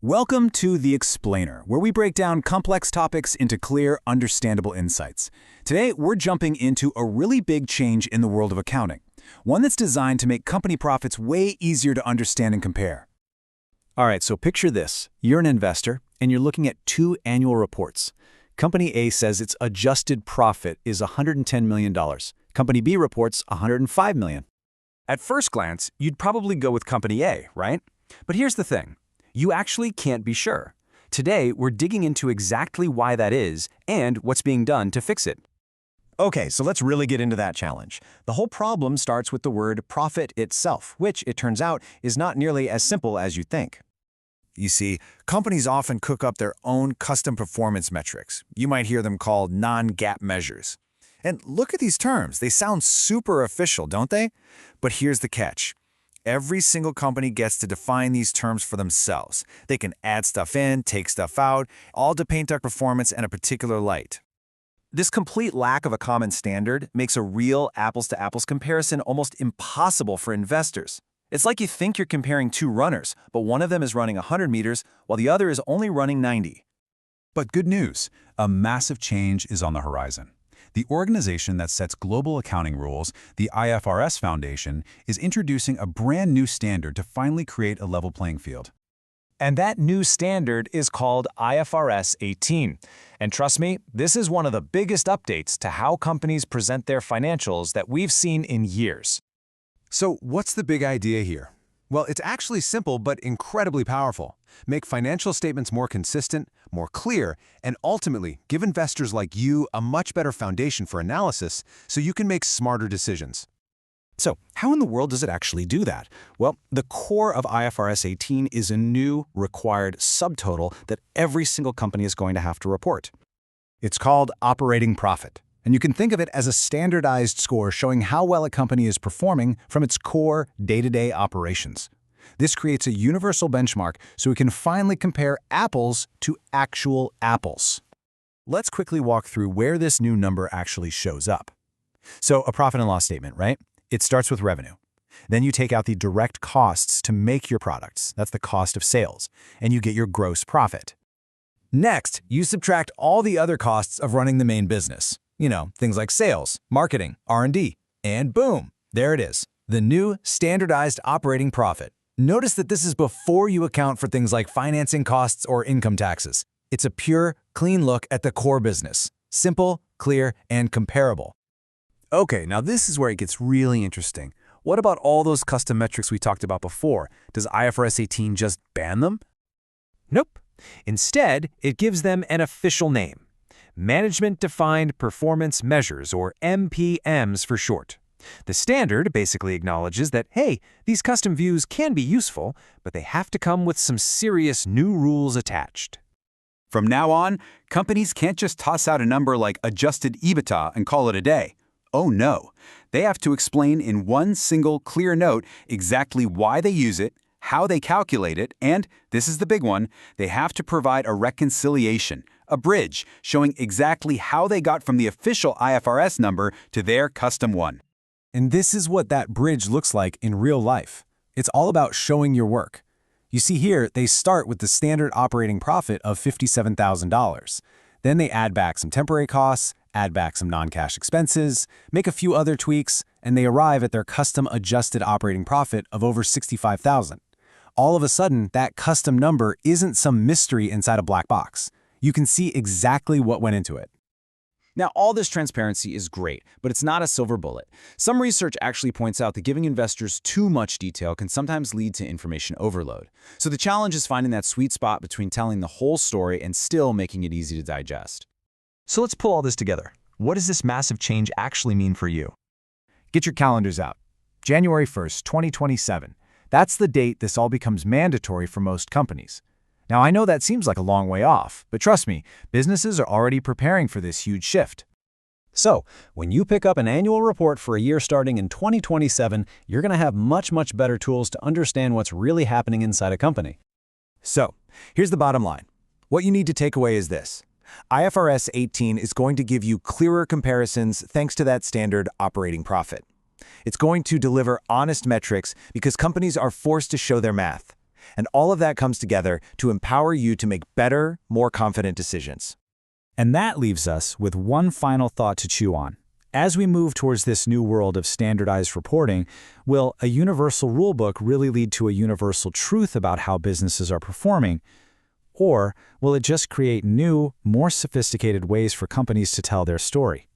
Welcome to The Explainer, where we break down complex topics into clear, understandable insights. Today, we're jumping into a really big change in the world of accounting, one that's designed to make company profits way easier to understand and compare. All right, so picture this. You're an investor, and you're looking at two annual reports. Company A says its adjusted profit is $110 million. Company B reports $105 million. At first glance, you'd probably go with Company A, right? But here's the thing. You actually can't be sure. Today, we're digging into exactly why that is and what's being done to fix it. Okay, so let's really get into that challenge. The whole problem starts with the word profit itself, which, it turns out, is not nearly as simple as you think. You see, companies often cook up their own custom performance metrics. You might hear them called non-GAAP measures. And look at these terms. They sound super official, don't they? But here's the catch. Every single company gets to define these terms for themselves. They can add stuff in, take stuff out, all to paint their performance in a particular light. This complete lack of a common standard makes a real apples-to-apples comparison almost impossible for investors. It's like you think you're comparing two runners, but one of them is running 100 meters while the other is only running 90. But good news, a massive change is on the horizon. The organization that sets global accounting rules, the IFRS Foundation, is introducing a brand new standard to finally create a level playing field. And that new standard is called IFRS 18. And trust me, this is one of the biggest updates to how companies present their financials that we've seen in years. So what's the big idea here? Well, it's actually simple but incredibly powerful. Make financial statements more consistent, more clear, and ultimately give investors like you a much better foundation for analysis so you can make smarter decisions. So, how in the world does it actually do that? Well, the core of IFRS 18 is a new required subtotal that every single company is going to have to report. It's called operating profit. And you can think of it as a standardized score showing how well a company is performing from its core day-to-day operations. This creates a universal benchmark so we can finally compare apples to actual apples. Let's quickly walk through where this new number actually shows up. So a profit and loss statement, right? It starts with revenue. Then you take out the direct costs to make your products. That's the cost of sales. And you get your gross profit. Next, you subtract all the other costs of running the main business. You know, things like sales, marketing, R&D, and boom, there it is, the new standardized operating profit. Notice that this is before you account for things like financing costs or income taxes. It's a pure, clean look at the core business. Simple, clear, and comparable. Okay, now this is where it gets really interesting. What about all those custom metrics we talked about before? Does IFRS 18 just ban them? Nope. Instead, it gives them an official name. Management-Defined Performance Measures, or MPMs for short. The standard basically acknowledges that, hey, these custom views can be useful, but they have to come with some serious new rules attached. From now on, companies can't just toss out a number like adjusted EBITDA and call it a day. Oh no, they have to explain in one single clear note exactly why they use it, how they calculate it, and, this is the big one, they have to provide a reconciliation, a bridge, showing exactly how they got from the official IFRS number to their custom one. And this is what that bridge looks like in real life. It's all about showing your work. You see here, they start with the standard operating profit of $57,000. Then they add back some temporary costs, add back some non-cash expenses, make a few other tweaks, and they arrive at their custom adjusted operating profit of over $65,000. All of a sudden, that custom number isn't some mystery inside a black box. You can see exactly what went into it. Now, all this transparency is great, but it's not a silver bullet. Some research actually points out that giving investors too much detail can sometimes lead to information overload. So the challenge is finding that sweet spot between telling the whole story and still making it easy to digest. So let's pull all this together. What does this massive change actually mean for you? Get your calendars out. January 1st, 2027. That's the date this all becomes mandatory for most companies. Now, I know that seems like a long way off, but trust me, businesses are already preparing for this huge shift. So, when you pick up an annual report for a year starting in 2027, you're going to have much better tools to understand what's really happening inside a company. So, here's the bottom line. What you need to take away is this. IFRS 18 is going to give you clearer comparisons thanks to that standard operating profit. It's going to deliver honest metrics because companies are forced to show their math. And all of that comes together to empower you to make better, more confident decisions. And that leaves us with one final thought to chew on. As we move towards this new world of standardized reporting, will a universal rulebook really lead to a universal truth about how businesses are performing? Or will it just create new, more sophisticated ways for companies to tell their story?